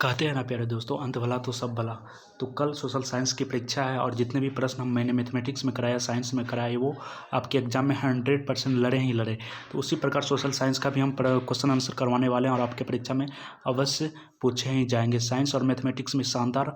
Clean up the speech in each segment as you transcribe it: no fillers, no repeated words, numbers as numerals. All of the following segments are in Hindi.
कहते हैं ना प्यारे दोस्तों, अंत भला तो सब भला। तो कल सोशल साइंस की परीक्षा है और जितने भी प्रश्न मैंने मैथमेटिक्स में कराया, साइंस में कराए, वो आपके एग्जाम में 100% लड़े ही लड़े। तो उसी प्रकार सोशल साइंस का भी हम क्वेश्चन आंसर करवाने वाले हैं और आपके परीक्षा में अवश्य पूछे ही जाएंगे। साइंस और मैथमेटिक्स में शानदार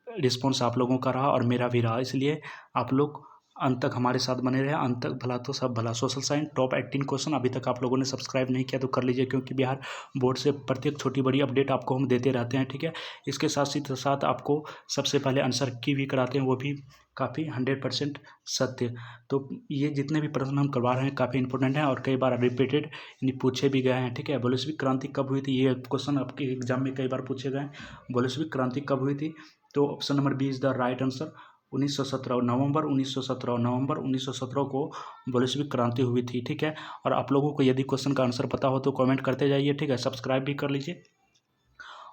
रिस्पॉन्स आप लोगों का रहा और मेरा भी रहा, इसलिए आप लोग अंत तक हमारे साथ बने रहे। अंत तक भला तो सब भला। सोशल साइंस टॉप 18 क्वेश्चन अभी तक आप लोगों ने सब्सक्राइब नहीं किया तो कर लीजिए, क्योंकि बिहार बोर्ड से प्रत्येक छोटी बड़ी अपडेट आपको हम देते रहते हैं, ठीक है। इसके साथ ही साथ आपको सबसे पहले आंसर की भी कराते हैं, वो भी काफ़ी 100% सत्य। तो ये जितने भी प्रश्न हम करवा रहे हैं काफ़ी इंपॉर्टेंट हैं और कई बार रिपीटेड यानी पूछे भी गए हैं, ठीक है। बोल्शेविक क्रांति कब हुई थी, ये क्वेश्चन आपके एग्जाम में कई बार पूछे गए हैं। बोल्शेविक क्रांति कब हुई थी, तो option number B is the right answer. 1917 नवंबर 1917 को बोल्शेविक क्रांति हुई थी, ठीक है। और आप लोगों को यदि क्वेश्चन का आंसर पता हो तो कमेंट करते जाइए, ठीक है। सब्सक्राइब भी कर लीजिए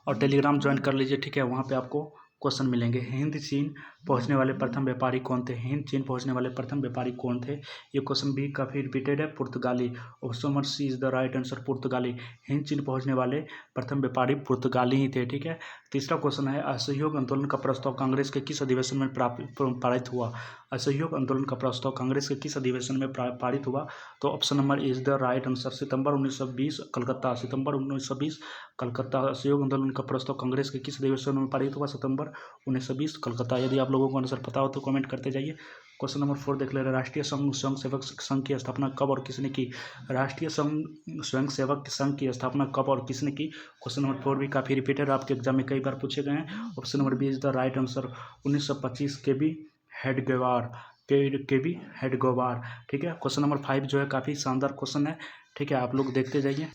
और टेलीग्राम ज्वाइन कर लीजिए, ठीक है। वहाँ पे आपको क्वेश्चन मिलेंगे। हिंद चीन पहुंचने वाले प्रथम व्यापारी कौन थे, हिंद चीन पहुंचने वाले प्रथम व्यापारी कौन थे, ये क्वेश्चन भी काफ़ी रिपीटेड है। पुर्तगाली, option number C is the right answer, पुर्तगाली। हिंद चीन पहुंचने वाले प्रथम व्यापारी पुर्तगाली ही थे, ठीक है। तीसरा क्वेश्चन है, असहयोग आंदोलन का प्रस्ताव कांग्रेस के किस अधिवेशन में पारित हुआ, असहयोग आंदोलन का प्रस्ताव कांग्रेस के किस अधिवेशन में पारित हुआ, तो option number is the right answer, सितंबर 1920 कलकत्ता, सितंबर 1920 कलकत्ता। असहयोग आंदोलन का प्रस्ताव कांग्रेस के किस अधिवेशन में पारित हुआ, सितंबर 1920 कलकत्ता। यदि आप लोगों को आंसर पता हो तो कमेंट करते जाइए। क्वेश्चन नंबर 4 देख ले रहे हैं, राष्ट्रीय स्वयं सेवक संघ की स्थापना कब और किसने की, राष्ट्रीय स्वयं सेवक संघ की स्थापना कब और किसने की। क्वेश्चन नंबर 4 भी काफ़ी रिपीटेड आपके एग्जाम में कई बार पूछे गए हैं। Option number B is the right answer, 1925 K B Hedgewar, K B Hedgewar, ठीक है। क्वेश्चन नंबर 5 जो है काफ़ी शानदार क्वेश्चन है, ठीक है, आप लोग देखते जाइए।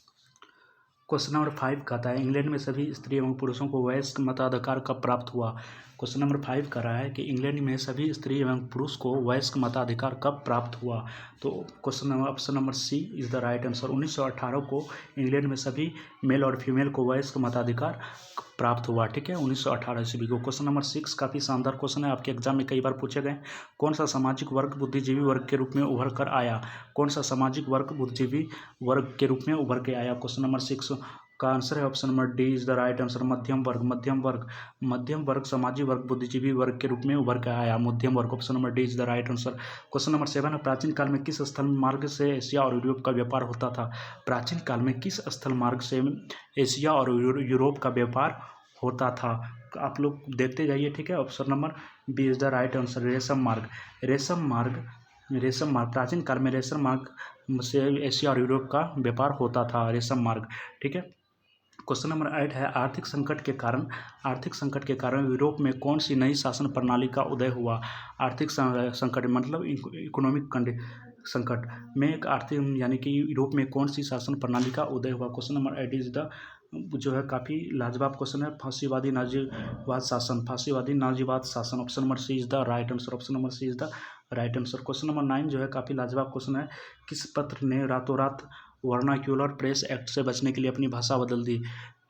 क्वेश्चन नंबर 5 कहता है, इंग्लैंड में सभी स्त्री एवं पुरुषों को वयस्क मताधिकार कब प्राप्त हुआ। क्वेश्चन नंबर 5 कह रहा है कि इंग्लैंड में सभी स्त्री एवं पुरुष को वयस्क मताधिकार कब प्राप्त हुआ, तो question number option number C is the right answer, 1918 को इंग्लैंड में सभी मेल और फीमेल को वयस्क मताधिकार प्राप्त हुआ, ठीक है, 1918 ईस्वी को। क्वेश्चन नंबर 6 काफ़ी शानदार क्वेश्चन है, आपके एग्जाम में कई बार पूछे गए। कौन सा सामाजिक वर्ग बुद्धिजीवी वर्ग के रूप में उभर कर आया, कौन सा सामाजिक वर्ग बुद्धिजीवी वर्ग के रूप में उभर के आया। क्वेश्चन नंबर 6 का आंसर है option number D is the right answer, मध्यम वर्ग, मध्यम वर्ग, मध्यम वर्ग सामाजिक वर्ग बुद्धिजीवी वर्ग के रूप में उभर के आया, मध्यम वर्ग। Option number D is the right answer. Question number 7 है, प्राचीन काल में किस स्थल मार्ग से एशिया और यूरोप का व्यापार होता था, प्राचीन काल में किस स्थल मार्ग से एशिया और यूरोप का व्यापार होता था। आप लोग देखते जाइए, ठीक है। Option number B is the right answer, रेशम मार्ग, रेशम मार्ग, रेशम मार्ग, प्राचीन काल में रेशम मार्ग से एशिया और यूरोप का व्यापार होता था, रेशम मार्ग, ठीक है। क्वेश्चन नंबर 8 है, आर्थिक संकट के कारण यूरोप में कौन सी नई शासन प्रणाली का उदय हुआ। आर्थिक संकट मतलब इकोनॉमिक संकट में एक आर्थिक यानी कि यूरोप में कौन सी शासन प्रणाली का उदय हुआ। क्वेश्चन नंबर 8 इज द जो है काफ़ी लाजवाब क्वेश्चन है, फांसीवादी नाजीवाद शासन, फांसीवादी नाजीवाद शासन। Option number C is the right answer, option number C is the right answer. Question number 9 जो है काफ़ी लाजवाब क्वेश्चन है, किस पत्र ने रातों रात वर्नाक्यूलर प्रेस एक्ट से बचने के लिए अपनी भाषा बदल दी,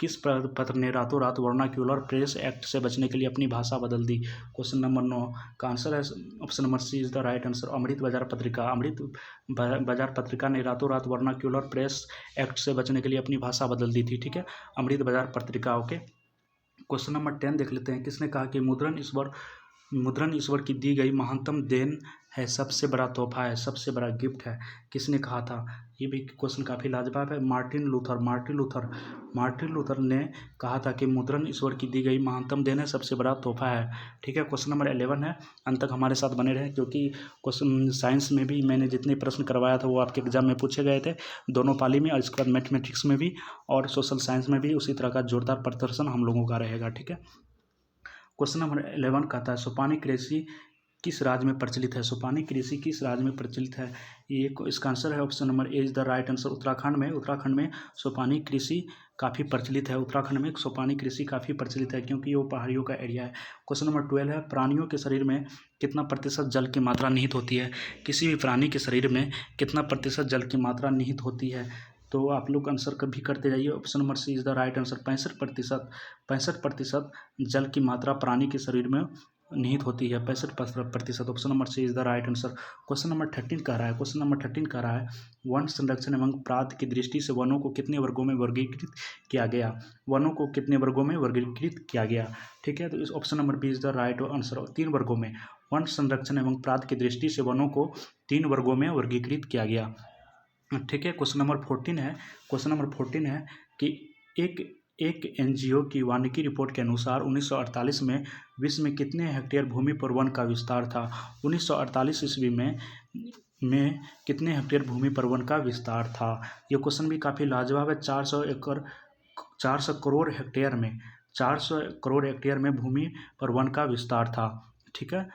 किस पत्र ने रातों रात वर्नाक्यूलर प्रेस एक्ट से बचने के लिए अपनी भाषा बदल दी। क्वेश्चन नंबर 9 का आंसर है option number C is the right answer, Amrit Bazar Patrika, अमृत बाजार पत्रिका ने रातों रात वर्नाक्यूलर प्रेस एक्ट से बचने के लिए अपनी भाषा बदल दी थी, ठीक है, अमृत बाजार पत्रिका, ओके। क्वेश्चन नंबर 10 देख लेते हैं, किसने कहा कि मुद्रण ईश्वर की दी गई महानतम देन है, सबसे बड़ा तोहफा है, सबसे बड़ा गिफ्ट है, किसने कहा था। ये भी क्वेश्चन काफ़ी लाजवाब है, मार्टिन लूथर ने कहा था कि मुद्रण ईश्वर की दी गई महानतम देन है, सबसे बड़ा तोहफा है, ठीक है। क्वेश्चन नंबर 11 है, अंत तक हमारे साथ बने रहे, क्योंकि क्वेश्चन साइंस में भी मैंने जितने प्रश्न करवाया था वो आपके एग्जाम में पूछे गए थे दोनों पाली में, और इसके बाद मैथमेटिक्स में भी और सोशल साइंस में भी उसी तरह का जोरदार प्रदर्शन हम लोगों का रहेगा, ठीक है। क्वेश्चन नंबर 11 कहता है, सोपानी कृषि किस राज्य में प्रचलित है, सोपानी कृषि किस राज्य में प्रचलित है। ये इसका आंसर है option number A is the right answer, Uttarakhand में सोपानी कृषि काफ़ी प्रचलित है, उत्तराखंड में सोपानी कृषि काफ़ी प्रचलित है, क्योंकि वो पहाड़ियों का एरिया है। क्वेश्चन नंबर 12 है, प्राणियों के शरीर में कितना प्रतिशत जल की मात्रा निहित होती है, किसी भी प्राणी के शरीर में कितना प्रतिशत जल की मात्रा निहित होती है, तो आप लोग आंसर कभी करते जाइए। Option number C is the right answer, 65% जल की मात्रा प्राणी के शरीर में निहित होती है 65%। Option number C is the right answer. Question number 13 कह रहा है, क्वेश्चन नंबर 13 कह रहा है वन संरक्षण एवं प्राध की दृष्टि से वनों को कितने वर्गों में वर्गीकृत किया गया। वनों को कितने वर्गों में वर्गीकृत किया गया, ठीक है। तो इस option number B is the right answer. 3 वर्गों में, वन संरक्षण एवं प्राध की दृष्टि से वनों को 3 वर्गों में वर्गीकृत किया गया, ठीक है। क्वेश्चन नंबर 14 है, क्वेश्चन नंबर 14 है कि एक एनजीओ की वानिकी रिपोर्ट के अनुसार 1948 में विश्व में कितने हेक्टेयर भूमि पर वन का विस्तार था। 1948 ईस्वी में कितने हेक्टेयर भूमि पर वन का विस्तार था। ये क्वेश्चन भी काफ़ी लाजवाब है। 400 करोड़ हेक्टेयर में, 400 करोड़ हेक्टेयर में भूमि पर वन का विस्तार था, ठीक है।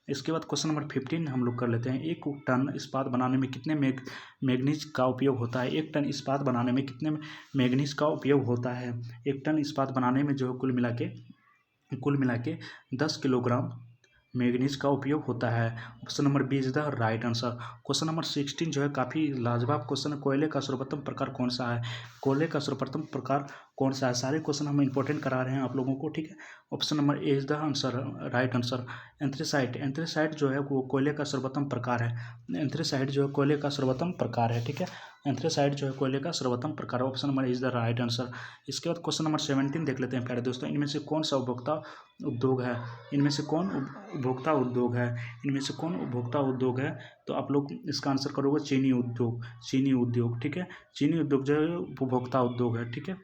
इसके बाद क्वेश्चन नंबर 15 हम लोग कर लेते हैं। 1 टन इस्पात बनाने में कितने मैग्नीज का उपयोग होता है। 1 टन इस्पात बनाने में कितने मैग्नीज का उपयोग होता है। 1 टन इस्पात बनाने में जो कुल मिला के 10 किलोग्राम मैग्नीज का उपयोग होता है। Option number B is the right answer. Question number 16 जो है काफ़ी लाजवाब क्वेश्चन है। कोयले का सर्वोत्तम प्रकार कौन सा है। कोयले का सर्वोत्तम प्रकार कौन सा है। सारे क्वेश्चन हम इंपॉर्टेंट करा रहे हैं आप लोगों को, ठीक है। Option number A is the answer, right answer. Anthracite, anthracite जो है वो कोयले का सर्वोत्तम प्रकार है। एंथ्रेसाइट जो है कोयले का सर्वोत्तम प्रकार है, ठीक है। एंथ्रेसाइट जो है कोयले का सर्वोत्तम प्रकार है। Option number is the right answer. इसके बाद क्वेश्चन नंबर 17 देख लेते हैं प्यारे दोस्तों। इनमें से कौन सा उपभोक्ता उद्योग है। इनमें से कौन उपभोक्ता उद्योग है। इनमें से कौन उपभोक्ता उद्योग है। तो आप लोग इसका आंसर करोगे चीनी उद्योग, चीनी उद्योग, ठीक है। चीनी उद्योग जो है उपभोक्ता उद्योग है, ठीक है।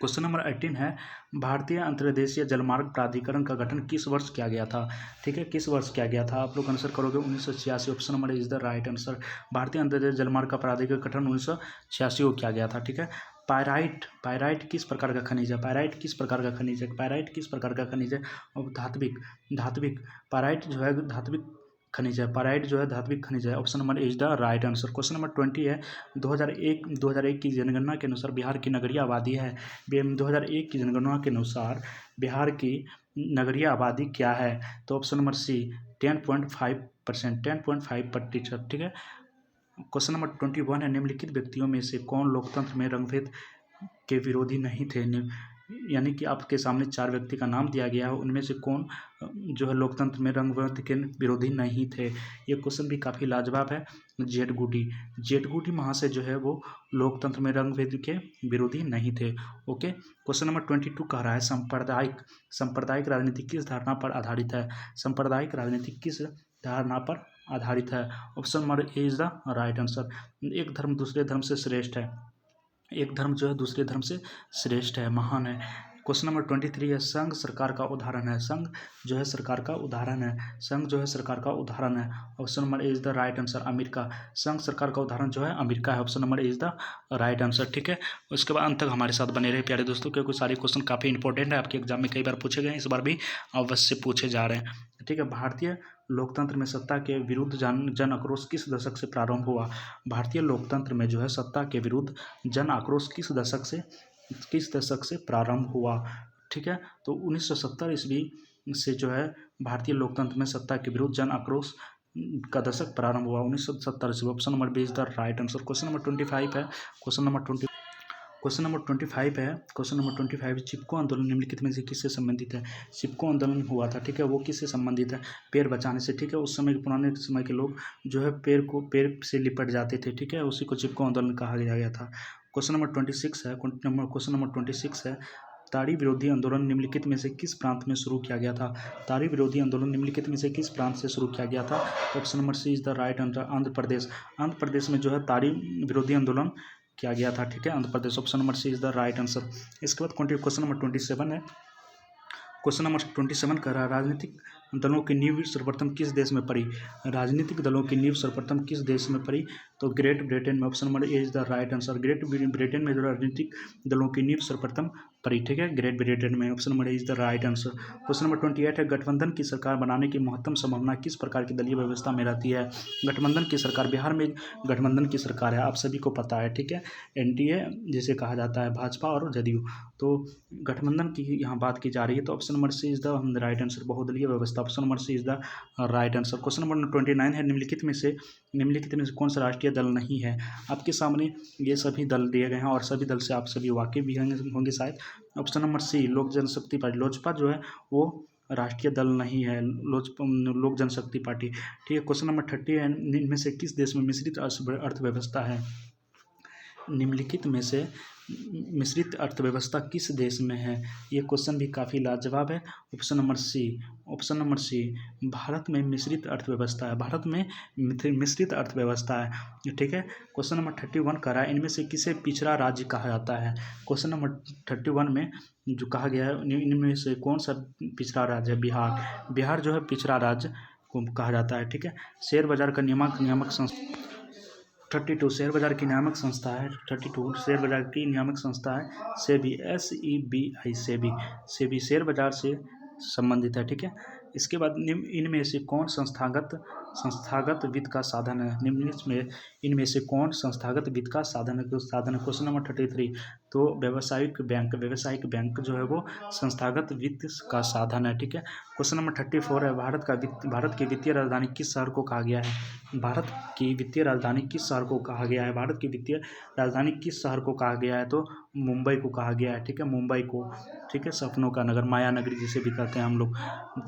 क्वेश्चन नंबर 18 है भारतीय अंतर्देशीय जलमार्ग प्राधिकरण का गठन किस वर्ष किया गया था, ठीक है। किस वर्ष किया गया था। आप लोग आंसर करोगे 1986। Option number is the right answer. भारतीय अंतर्देशीय जलमार्ग का प्राधिकरण गठन 1986 को किया गया था, ठीक है। पायराइट, पायराइट किस प्रकार का खनिज है। पायराइट किस प्रकार का खनिज है। पायराइट किस प्रकार का खनिज है। और धात्विक, धात्विक पायराइट जो है धात्विक खनिज है। पायराइट जो है धात्विक खनिज है। Option number is the right answer. Question number 20 है 2001 की जनगणना के अनुसार बिहार की नगरीय आबादी है। 2001 की जनगणना के अनुसार बिहार की नगरीय आबादी क्या है। तो ऑप्शन नंबर सी 10.5%, 10.5%, ठीक है। क्वेश्चन नंबर 21 है निम्नलिखित व्यक्तियों में से कौन लोकतंत्र में रंगभेद के विरोधी नहीं थे। यानी कि आपके सामने 4 व्यक्ति का नाम दिया गया है, उनमें से कौन जो है लोकतंत्र में रंगभेद के विरोधी नहीं थे। ये क्वेश्चन भी काफ़ी लाजवाब है। जेठगुडी महाशय जो है वो लोकतंत्र में रंगभेद के विरोधी नहीं थे। ओके। क्वेश्चन नंबर 22 कह रहा है सांप्रदायिक राजनीति किस धारणा पर आधारित है। सांप्रदायिक राजनीति किस धारणा पर आधारित है। Option number A is the right answer. एक धर्म दूसरे धर्म से श्रेष्ठ है। एक धर्म जो है दूसरे धर्म से श्रेष्ठ है, महान है। क्वेश्चन नंबर 23 है संघ सरकार का उदाहरण है। संघ जो है सरकार का उदाहरण है। संघ जो है सरकार का उदाहरण है। Option number A is the right answer. America, संघ सरकार का उदाहरण जो है अमेरिका है। Option number A is the right answer, ठीक है। उसके बाद अंत तक हमारे साथ बने रहे प्यारे दोस्तों, क्योंकि सारे क्वेश्चन काफ़ी इंपॉर्टेंट है। आपके एग्जाम में कई बार पूछे गए, इस बार भी अवश्य पूछे जा रहे हैं, ठीक है। भारतीय लोकतंत्र में सत्ता के विरुद्ध जन आक्रोश किस दशक से प्रारंभ हुआ। भारतीय लोकतंत्र में जो है सत्ता के विरुद्ध जन आक्रोश किस दशक से प्रारंभ हुआ, ठीक है। तो 1970 ईस्वी से जो है भारतीय लोकतंत्र में सत्ता के विरुद्ध जन आक्रोश का दशक प्रारंभ हुआ 1970 ईस्वी। Option number B is the right answer. Question number 25 है। क्वेश्चन नंबर 25 है। क्वेश्चन नंबर 25 चिपको आंदोलन निम्नलिखित में से किससे संबंधित है। चिपको आंदोलन हुआ था, ठीक है, वो किससे संबंधित है। पेड़ बचाने से, ठीक है। उस समय पुराने समय के लोग जो है पेड़ से लिपट जाते थे, ठीक है, उसी को चिपको आंदोलन कहा गया था। क्वेश्चन नंबर 26 है। क्वेश्चन नंबर 26 है ताड़ी विरोधी आंदोलन निम्नलिखित में से किस प्रांत में शुरू किया गया था। ताड़ी विरोधी आंदोलन निम्नलिखित में से किस प्रांत से शुरू किया गया था। Option number C is the right answer. Andhra Pradesh. Andhra Pradesh में जो है ताड़ी विरोधी आंदोलन किया गया था, ठीक है, Andhra Pradesh. Option number C is the right answer. इसके बाद क्वेश्चन नंबर 27 है। क्वेश्चन नंबर 27 कह रहा है राजनीतिक दलों की नींव सर्वप्रथम किस देश में पड़ी। राजनीतिक दलों की नींव सर्वप्रथम किस देश में पड़ी। तो ग्रेट ब्रिटेन में। Option number A is the right answer. Great Britain में जो राजनीतिक दलों की नींव सर्वप्रथम पड़ी, ठीक है, ग्रेट ब्रिटेन में। Option number A is the right answer. Question number 28 है गठबंधन की सरकार बनाने की महत्तम संभावना किस प्रकार की दलीय व्यवस्था में रहती है। गठबंधन की सरकार, बिहार में गठबंधन की सरकार है, आप सभी को पता है, ठीक है, एनडीए जिसे कहा जाता है, भाजपा और जदयू। तो गठबंधन की यहाँ बात की जा रही है। तो option number C is the right answer, बहुदलीय व्यवस्था। Option number C is the right answer. Question number 29 है निम्नलिखित में से कौन सा राष्ट्रीय दल नहीं है। आपके सामने ये सभी दल दिए गए हैं और सभी दल से आप सभी वाकिफ भी होंगे शायद। ऑप्शन नंबर सी लोक जनशक्ति पार्टी, लोजपा जो है वो राष्ट्रीय दल नहीं है, लोक जनशक्ति पार्टी। ठीक है, क्वेश्चन नंबर 30 है, इनमें से किस देश में मिश्रित अर्थव्यवस्था है? निम्नलिखित में से मिश्रित अर्थव्यवस्था किस देश में है? ये क्वेश्चन भी काफ़ी लाजवाब है। ऑप्शन नंबर सी भारत में मिश्रित अर्थव्यवस्था है। भारत में मिश्रित अर्थव्यवस्था है। ठीक है, क्वेश्चन नंबर 31 कह रहा है, इनमें से किसे पिछड़ा राज्य कहा जाता है? क्वेश्चन नंबर 31 में जो कहा गया है, इनमें से कौन सा पिछड़ा राज्य है? बिहार जो है पिछड़ा राज्य को कहा जाता है। ठीक है, शेयर बाजार का नियामक संस्था 32 शेयर बाजार की नियामक संस्था है। 32 शेयर बाजार की नियामक संस्था है सेबी, SEBI सेबी शेयर बाजार से संबंधित है। ठीक है, इसके बाद इनमें से कौन संस्थागत वित्त का साधन है? निम्नलिखित में इनमें से कौन संस्थागत वित्त का साधन है? क्वेश्चन नंबर 33 तो व्यावसायिक बैंक जो है वो संस्थागत वित्त का साधन है। ठीक है, क्वेश्चन नंबर 34 है, भारत की वित्तीय राजधानी किस शहर को कहा गया है? भारत की वित्तीय राजधानी किस शहर को कहा गया है? भारत की वित्तीय राजधानी किस शहर को कहा गया है? तो मुंबई को कहा गया है। ठीक है, मुंबई को। ठीक है, सपनों का नगर, माया नगरी जिसे भी कहते हैं हम लोग।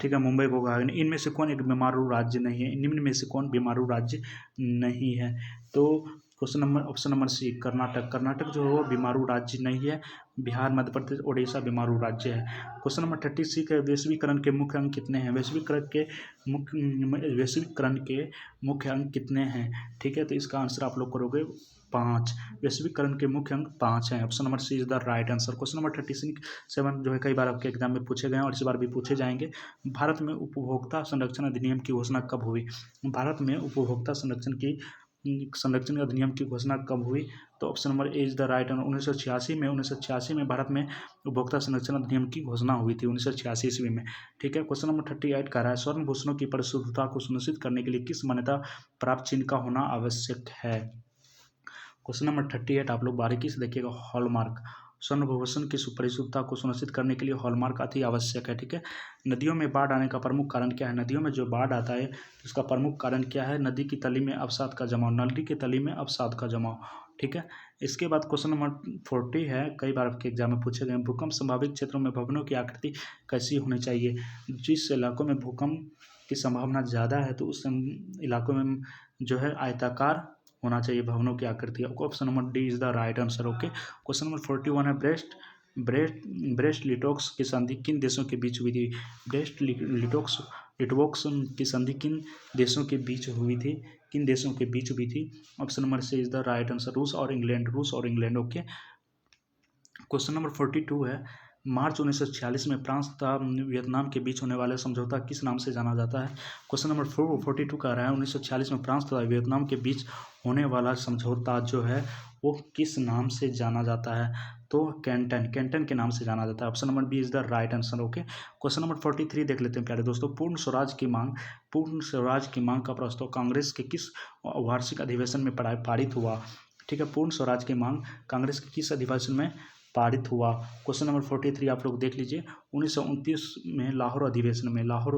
ठीक है, मुंबई को कहा गया। इनमें से कौन एक बीमारू राज्य नहीं है? निम्न में से कौन बीमारू राज्य नहीं है? तो ऑप्शन नंबर सी कर्नाटक जो है वो बीमारू राज्य नहीं है। बिहार, मध्य प्रदेश, ओडिशा बीमारू राज्य है। क्वेश्चन नंबर 36 है, वैश्वीकरण के मुख्य अंग कितने हैं? वैश्वीकरण के मुख्य अंग कितने हैं? ठीक है, तो इसका आंसर आप लोग करोगे 5। वैश्वीकरण के मुख्य अंग 5 हैं। Option number C is the right answer. Question number 37 जो है कई बार आपके एग्जाम में पूछे गए हैं और इस बार भी पूछे जाएंगे। भारत में उपभोक्ता संरक्षण अधिनियम की घोषणा कब हुई? भारत में उपभोक्ता संरक्षण अधिनियम की घोषणा कब हुई? तो option number A is the right answer. 1986 में भारत में उपभोक्ता संरक्षण अधिनियम की घोषणा हुई थी, 1986 ईस्वी में। ठीक है, क्वेश्चन नंबर 38 कह रहा है, स्वर्ण भूषणों की परिशुद्धता को सुनिश्चित करने के लिए किस मान्यता प्राप्त चिन्ह का होना आवश्यक है? क्वेश्चन नंबर 38 आप लोग बारीकी से देखिएगा। हॉलमार्क, स्वर्ण भूषण की परिशुद्धता को सुनिश्चित करने के लिए हॉलमार्क अति आवश्यक है। ठीक है, नदियों में बाढ़ आने का प्रमुख कारण क्या है? नदियों में जो बाढ़ आता है उसका प्रमुख कारण क्या है? नदी की तली में अवसाद का जमाव, नदी की तली में अवसाद का जमाव। ठीक है, इसके बाद क्वेश्चन नंबर 40 है, कई बार आपके एग्जाम में पूछे गए, भूकंप संभावित क्षेत्रों में भवनों की आकृति कैसी होनी चाहिए? जिस इलाकों में भूकंप की संभावना ज़्यादा है तो उस इलाकों में जो है आयताकार होना चाहिए भवनों की आकृति। Option number D is the right answer. Okay, question number 41 है, ब्रेस्ट लिटोक्स की संधि किन देशों के बीच हुई थी? ब्रेस्ट लिटोक्स की संधि किन देशों के बीच हुई थी? Option number C is the right answer, रूस और इंग्लैंड। ओके, क्वेश्चन नंबर 42 है, मार्च 1946 में फ्रांस तथा वियतनाम के बीच होने वाले समझौता किस नाम से जाना जाता है? क्वेश्चन नंबर 42 कह रहा है, 1946 में फ्रांस तथा वियतनाम के बीच होने वाला समझौता जो है वो किस नाम से जाना जाता है? तो कैंटन के नाम से जाना जाता है। Option number B is the right answer. Okay, question number 43 देख लेते हैं प्यारे दोस्तों। पूर्ण स्वराज की मांग का प्रस्ताव कांग्रेस के किस वार्षिक अधिवेशन में पारित हुआ? ठीक है, पूर्ण स्वराज की मांग कांग्रेस के किस अधिवेशन में पारित हुआ? क्वेश्चन नंबर 43 आप लोग देख लीजिए। 1929 में लाहौर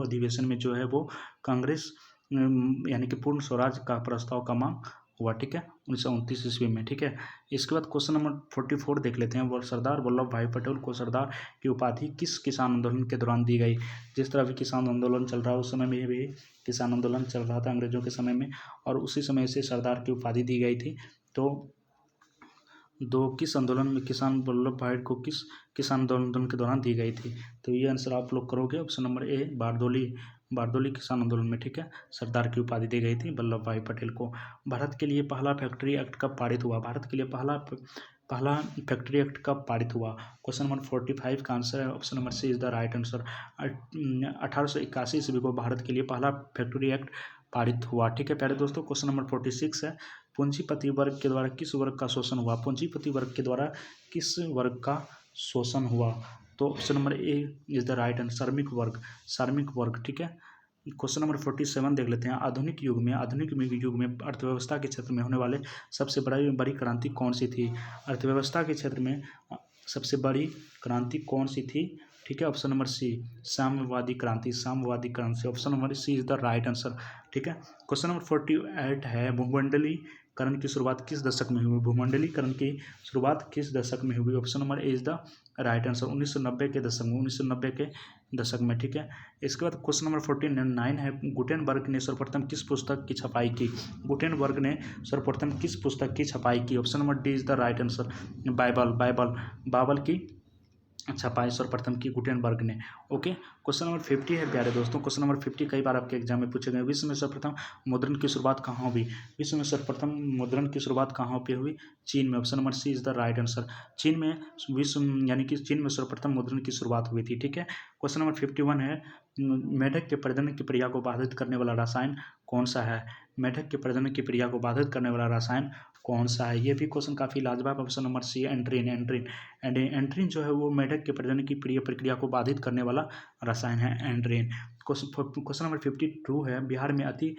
अधिवेशन में जो है वो कांग्रेस यानी कि पूर्ण स्वराज का प्रस्ताव का मांग हुआ। ठीक है, 1929 ईस्वी में। ठीक है, इसके बाद क्वेश्चन नंबर 44 देख लेते हैं। वो सरदार वल्लभ भाई पटेल को सरदार की उपाधि किस किसान आंदोलन के दौरान दी गई? जिस तरह भी किसान आंदोलन चल रहा है उस समय में भी किसान आंदोलन चल रहा था अंग्रेजों के समय में, और उसी समय से सरदार की उपाधि दी गई थी। तो किस आंदोलन में किसान वल्लभ भाई को किस किसान आंदोलन के दौरान दी गई थी? तो ये आंसर आप लोग करोगे ऑप्शन नंबर ए, बारदोली किसान आंदोलन में। ठीक है, सरदार की उपाधि दी गई थी वल्लभ भाई पटेल को। भारत के लिए पहला फैक्ट्री एक्ट कब पारित हुआ? भारत के लिए पहला फैक्ट्री एक्ट कब पारित हुआ? क्वेश्चन नंबर 45 का आंसर है option number C is the right answer. 1881 ईस्वी को भारत के लिए पहला फैक्ट्री एक्ट पारित हुआ। ठीक है प्यारे दोस्तों, क्वेश्चन नंबर 46 है, पूंजीपति वर्ग के द्वारा किस वर्ग का शोषण हुआ? पूंजीपति वर्ग के द्वारा किस वर्ग का शोषण हुआ? तो option number A is the right answer, श्रमिक वर्ग। ठीक है, क्वेश्चन नंबर 47 देख लेते हैं। आधुनिक युग में अर्थव्यवस्था के क्षेत्र में होने वाले सबसे बड़ी क्रांति कौन सी थी? अर्थव्यवस्था के क्षेत्र में सबसे बड़ी क्रांति कौन सी थी? ठीक है, ऑप्शन नंबर सी, साम्यवादी क्रांति। Option number C is the right answer. ठीक है, क्वेश्चन नंबर 48 है, भूमंडलीकरण की शुरुआत किस दशक में हुई? Option number A is the right answer 1990 के दशक में, 1990 के दशक में, ठीक है। इसके बाद क्वेश्चन नंबर 49 है, गुटेनबर्ग ने सर्वप्रथम किस पुस्तक की छपाई की? गुटेनबर्ग ने सर्वप्रथम किस पुस्तक की छपाई की? Option number D is the right answer, Bible की छपाई सर्वप्रथम की गुटेनबर्ग ने। ओके, क्वेश्चन नंबर 50 है प्यारे दोस्तों। क्वेश्चन नंबर 50 कई बार आपके एग्जाम में पूछे गए। विश्व में सर्वप्रथम मुद्रण की शुरुआत कहाँ हुई? विश्व में सर्वप्रथम मुद्रण की शुरुआत कहाँ पे हुई? चीन में। Option number C is the right answer. चीन में यानी कि चीन में सर्वप्रथम मुद्रण की शुरुआत हुई थी, ठीक है। क्वेश्चन नंबर 51 है, मेढक के प्रजनन की क्रिया को बाधित करने वाला रसायन कौन सा है? मेढक के प्रजनन की क्रिया को बाधित करने वाला रसायन कौन सा है? ये भी क्वेश्चन काफ़ी लाजवाब। ऑप्शन नंबर सी एंट्रीन। एंट्रीन जो है वो मेढक के प्रजनन की प्रक्रिया को बाधित करने वाला रसायन है एंट्रीन। क्वेश्चन नंबर 52 है, बिहार में अति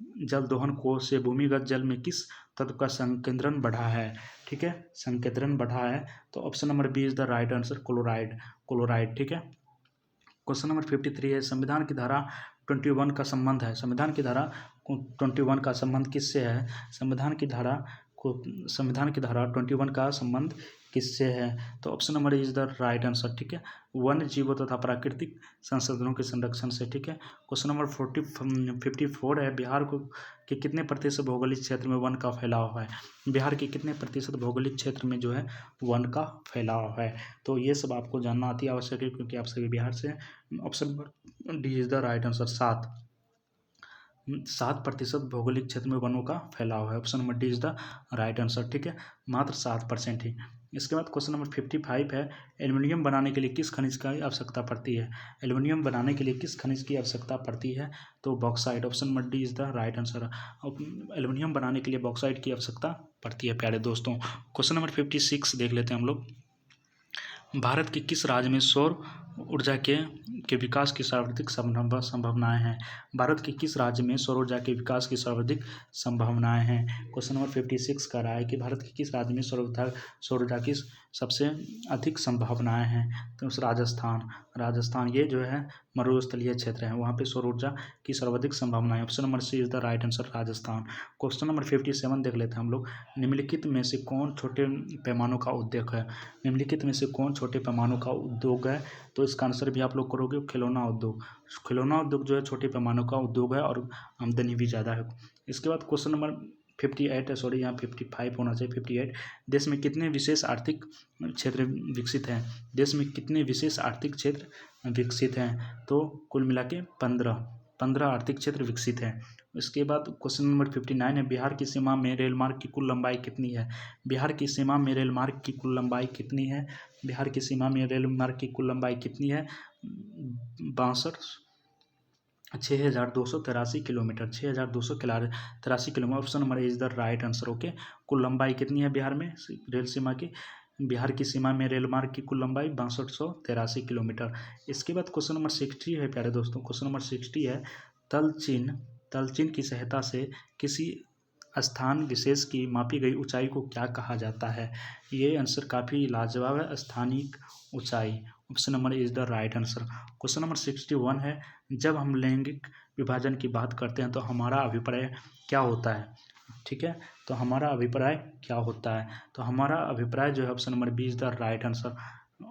जल दोहन को से भूमिगत जल में किस तत्व का संकेंद्रण बढ़ा है? ठीक है, संकेंद्रण बढ़ा है, तो option number B is the right answer, chloride, ठीक है। क्वेश्चन नंबर 53 है, संविधान की धारा 21 का संबंध है, संविधान की धारा 21 का संबंध किससे है? संविधान की धारा 21 का संबंध किससे है? तो option number is the right answer, ठीक है, वन्य जीवों तथा प्राकृतिक संसाधनों के संरक्षण से, ठीक है। क्वेश्चन नंबर 54 है, बिहार को के कितने प्रतिशत भौगोलिक क्षेत्र में वन का फैलाव है? बिहार के कितने प्रतिशत भौगोलिक क्षेत्र में जो है वन का फैलाव है? तो ये सब आपको जानना अति आवश्यक है, क्योंकि आप सभी बिहार से। Option number D is the right answer, 7% भौगोलिक क्षेत्र में वनों का फैलाव है। Option number D is the right answer, ठीक है, मात्र 7% ही। इसके बाद क्वेश्चन नंबर 55 है, एल्युमिनियम बनाने के लिए किस खनिज की आवश्यकता पड़ती है? एल्युमिनियम बनाने के लिए किस खनिज की आवश्यकता पड़ती है? तो bauxite. Option number D is the right answer. Aluminium बनाने के लिए बॉक्साइट की आवश्यकता पड़ती है प्यारे दोस्तों। क्वेश्चन नंबर 56 देख लेते हैं हम लोग। भारत के किस राज्य में सौर ऊर्जा के विकास की सर्वाधिक संभावनाएं हैं? भारत के किस राज्य में सौर ऊर्जा के विकास की सर्वाधिक संभावनाएं हैं? क्वेश्चन नंबर 56 कह रहा है कि भारत के किस राज्य में सौर ऊर्जा की सबसे अधिक संभावनाएं हैं? तो राजस्थान ये जो है मरुस्थलीय क्षेत्र है, वहाँ पे सौर ऊर्जा की सर्वाधिक संभावनाएं। Option number C is the right answer, Rajasthan. Question number 57 देख लेते हैं हम लोग। निम्नलिखित में से कौन छोटे पैमानों का उद्योग है? निम्नलिखित में से कौन छोटे पैमानों का उद्योग है? तो इसका आंसर भी आप लोग करोगे खिलौना उद्योग। खिलौना उद्योग जो है छोटे पैमानों का उद्योग है और आमदनी भी ज़्यादा है। इसके बाद क्वेश्चन नंबर 58 है, सॉरी यहाँ 55 होना चाहिए, 58। देश में कितने विशेष आर्थिक क्षेत्र विकसित हैं? देश में कितने विशेष आर्थिक क्षेत्र विकसित हैं? तो कुल मिला के 15 आर्थिक क्षेत्र विकसित हैं। इसके बाद क्वेश्चन नंबर 59 है, बिहार की सीमा में रेल मार्ग की कुल लंबाई कितनी है? बिहार की सीमा में रेल मार्ग की कुल लंबाई कितनी है? बिहार की सीमा में रेल मार्ग की कुल लंबाई कितनी है? 6283 kilometre, 6283 kilometre. Option number is the right answer. Okay, कुल लंबाई कितनी है बिहार में रेल सीमा की? बिहार की सीमा में रेल मार्ग की कुल लंबाई 6283 किलोमीटर। इसके बाद क्वेश्चन नंबर 60 है प्यारे दोस्तों। क्वेश्चन नंबर 60 है, तलचिन की सहायता से किसी स्थान विशेष की मापी गई ऊंचाई को क्या कहा जाता है? ये आंसर काफ़ी लाजवाब है, स्थानिक ऊंचाई। Option number is the right answer. Question number 61 है, जब हम लैंगिक विभाजन की बात करते हैं तो हमारा अभिप्राय क्या होता है? ठीक है, तो हमारा अभिप्राय क्या होता है? तो हमारा अभिप्राय जो है option number B is the right answer.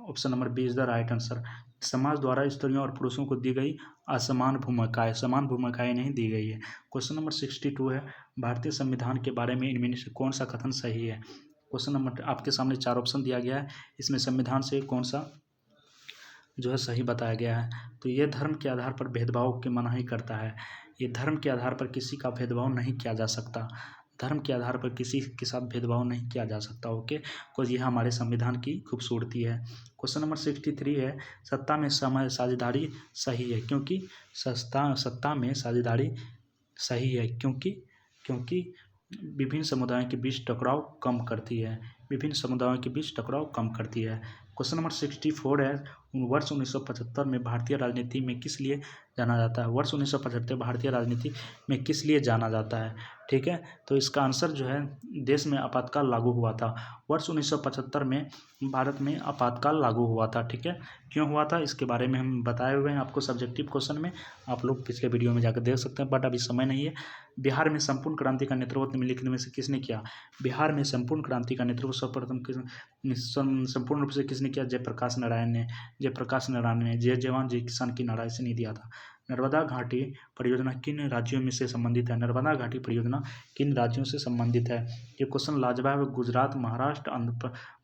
Option number B is the right answer. समाज द्वारा स्त्रियों और पुरुषों को दी गई समान भूमिकाएं नहीं दी गई है। क्वेश्चन नंबर 62 है, भारतीय संविधान के बारे में इनमें से कौन सा कथन सही है? क्वेश्चन नंबर आपके सामने 4 ऑप्शन दिया गया है, इसमें संविधान से कौन सा जो है सही बताया गया है? तो ये धर्म के आधार पर भेदभाव की मनाही करता है। ये धर्म के आधार पर किसी का भेदभाव नहीं किया जा सकता, धर्म के आधार पर किसी के साथ भेदभाव नहीं किया जा सकता। ओके, बिकॉज यह हमारे संविधान की खूबसूरती है। क्वेश्चन नंबर 63 है, सत्ता में साझेदारी सही है क्योंकि सत्ता में साझेदारी सही है क्योंकि विभिन्न समुदायों के बीच टकराव कम करती है। क्वेश्चन नंबर 64 है, वर्ष 1975 में भारतीय राजनीति में किस लिए जाना जाता है? वर्ष 1975 भारतीय राजनीति में किस लिए जाना जाता है? ठीक है, तो इसका आंसर जो है देश में आपातकाल लागू हुआ था। वर्ष 1975 में भारत में आपातकाल लागू हुआ था। ठीक है, क्यों हुआ था इसके बारे में हम बताए हुए हैं आपको सब्जेक्टिव क्वेश्चन में, आप लोग पिछले वीडियो में जाकर देख सकते हैं, बट अभी समय नहीं है। बिहार में संपूर्ण क्रांति का नेतृत्व निम्नलिखित में से किसने किया? बिहार में संपूर्ण क्रांति का नेतृत्व सर्वप्रथम संपूर्ण रूप से किसने किया? जयप्रकाश नारायण ने। जयप्रकाश नारायण ने जय जवान जय किसान की नारा से नहीं दिया था। नर्मदा घाटी परियोजना किन राज्यों में से संबंधित है? नर्मदा घाटी परियोजना किन राज्यों से संबंधित है? ये क्वेश्चन लाजवाब है। गुजरात, महाराष्ट्र,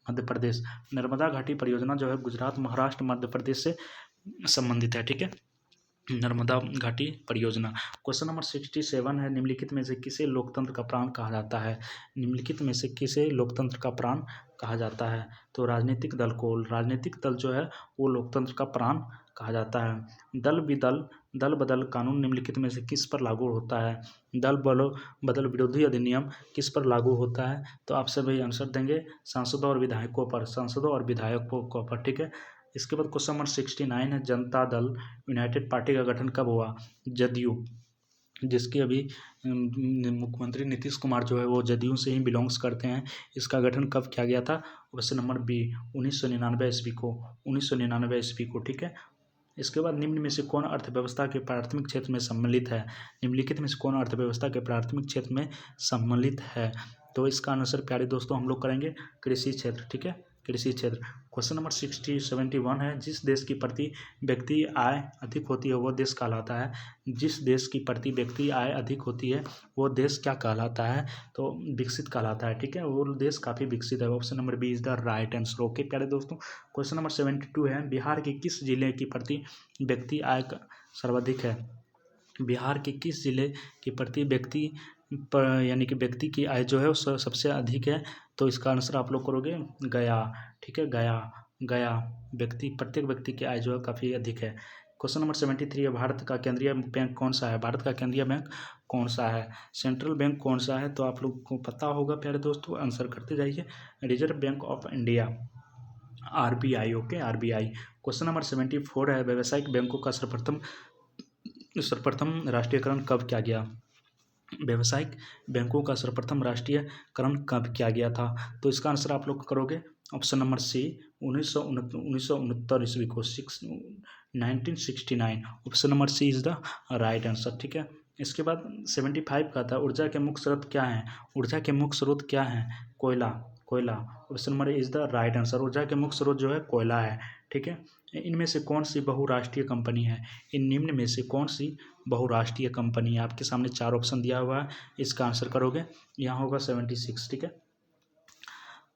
मध्य प्रदेश। नर्मदा घाटी परियोजना जो है गुजरात, महाराष्ट्र, मध्य प्रदेश से संबंधित है। ठीक है, नर्मदा घाटी परियोजना। क्वेश्चन नंबर 67 है, निम्नलिखित में से किसे लोकतंत्र का प्राण कहा जाता है? निम्नलिखित में से किसे लोकतंत्र का प्राण कहा जाता है? तो राजनीतिक दल को, राजनीतिक दल जो है वो लोकतंत्र का प्राण कहा जाता है। दल बदल कानून निम्नलिखित में से किस पर लागू होता है? दल बदल विरोधी अधिनियम किस पर लागू होता है? तो आप सभी आंसर देंगे सांसदों और विधायकों पर, सांसदों और विधायकों पर। ठीक है, इसके बाद क्वेश्चन नंबर 69 है, जनता दल यूनाइटेड पार्टी का गठन कब हुआ? जदयू, जिसके अभी मुख्यमंत्री नीतीश कुमार जो है वो जदयू से ही बिलोंग्स करते हैं। इसका गठन कब किया गया था? ऑप्शन नंबर बी 1999 ईस्वी को, 1999 ईस्वी को। ठीक है, इसके बाद निम्न में से कौन अर्थव्यवस्था के प्राथमिक क्षेत्र में सम्मिलित है? निम्नलिखित में से कौन अर्थव्यवस्था के प्राथमिक क्षेत्र में सम्मिलित है? तो इसका आंसर प्यारे दोस्तों हम लोग करेंगे कृषि क्षेत्र। ठीक है, कृषि क्षेत्र। क्वेश्चन नंबर 71 है, जिस देश की प्रति व्यक्ति आय अधिक होती है वो देश कहलाता है? जिस देश की प्रति व्यक्ति आय अधिक होती है वो देश क्या कहलाता है? तो विकसित कहलाता है। ठीक है, वो देश काफ़ी विकसित है। Option number B is the right answer. Okay प्यारे दोस्तों, क्वेश्चन नंबर 72 है, बिहार के किस जिले की प्रति व्यक्ति आय सर्वाधिक है? बिहार के किस जिले की प्रति व्यक्ति पर यानी कि व्यक्ति की आय जो है वो सबसे अधिक है? तो इसका आंसर आप लोग करोगे गया। ठीक है, गया प्रत्येक व्यक्ति की आय जो है काफ़ी अधिक है। क्वेश्चन नंबर 73 है, भारत का केंद्रीय बैंक कौन सा है? भारत का केंद्रीय बैंक कौन सा है? सेंट्रल बैंक कौन सा है? तो आप लोग को पता होगा प्यारे दोस्तों, आंसर करते जाइए। Reserve bank of India, RBI। Okay, RBI। Question number 74 है, व्यावसायिक बैंकों का सर्वप्रथम राष्ट्रीयकरण कब किया गया? व्यावसायिक बैंकों का सर्वप्रथम राष्ट्रीयकरण कब किया गया था? तो इसका आंसर आप लोग करोगे ऑप्शन नंबर सी 1969 ईस्वी को, 1969। Option number C is the right answer. ठीक है, इसके बाद 75 का था, ऊर्जा के मुख्य स्रोत क्या हैं? ऊर्जा के मुख्य स्रोत क्या हैं? कोयला। Option number is the right answer. ऊर्जा के मुख्य स्रोत जो है कोयला है। ठीक है, इनमें से कौन सी बहुराष्ट्रीय कंपनी है? इन निम्न में से कौन सी बहुराष्ट्रीय कंपनी है? आपके सामने 4 ऑप्शन दिया हुआ है, इसका आंसर करोगे, यहाँ होगा 76। ठीक है,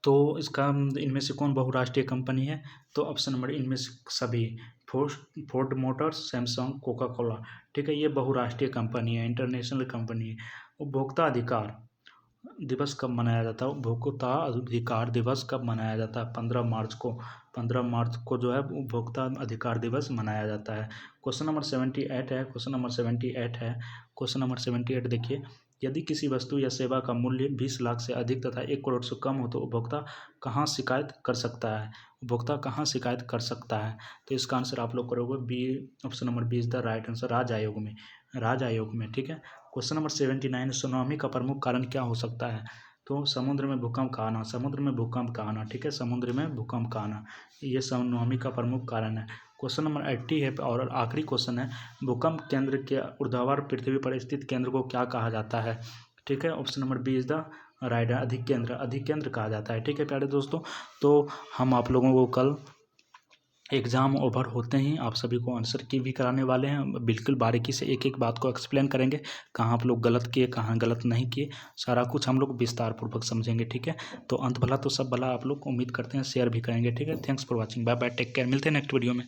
तो इसका इनमें से कौन बहुराष्ट्रीय कंपनी है? तो ऑप्शन नंबर इनमें से सभी, Ford Motors, Samsung, Coca Cola. ठीक है, ये बहुराष्ट्रीय कंपनी है, इंटरनेशनल कंपनी है। उपभोक्ता अधिकार दिवस कब मनाया जाता है? उपभोक्ता अधिकार दिवस कब मनाया जाता है? 15 मार्च को। 15 मार्च को जो है उपभोक्ता अधिकार दिवस मनाया जाता है। क्वेश्चन नंबर 78 है, क्वेश्चन नंबर 78 देखिए, यदि किसी वस्तु या सेवा का मूल्य 20 लाख से अधिक तथा 1 करोड़ से कम हो तो उपभोक्ता कहाँ शिकायत कर सकता है? उपभोक्ता कहाँ शिकायत कर सकता है? तो इसका आंसर आप लोग करोगे B, option number B is the right answer, राज्य आयोग में। ठीक है, क्वेश्चन नंबर 79, सुनामी का प्रमुख कारण क्या हो सकता है? तो समुद्र में भूकंप का आना, ठीक है, समुद्र में भूकंप का आना, ये सुनामी का प्रमुख कारण है। क्वेश्चन नंबर 80 है और आखिरी क्वेश्चन है, भूकंप केंद्र के ऊर्ध्वाधर पृथ्वी पर स्थित केंद्र को क्या कहा जाता है? ठीक है, option number B is the right, अधिक केंद्र कहा जाता है। ठीक है प्यारे दोस्तों, तो हम आप लोगों को कल एग्ज़ाम ओवर होते ही आप सभी को आंसर की भी कराने वाले हैं, बिल्कुल बारीकी से एक एक बात को एक्सप्लेन करेंगे, कहाँ आप लोग गलत किए, कहाँ गलत नहीं किए, सारा कुछ हम लोग विस्तार पूर्वक समझेंगे। ठीक है, तो अंत भला तो सब भला, आप लोग उम्मीद करते हैं शेयर भी करेंगे। ठीक है, thanks for watching, bye bye, take care, मिलते हैं नेक्स्ट वीडियो में।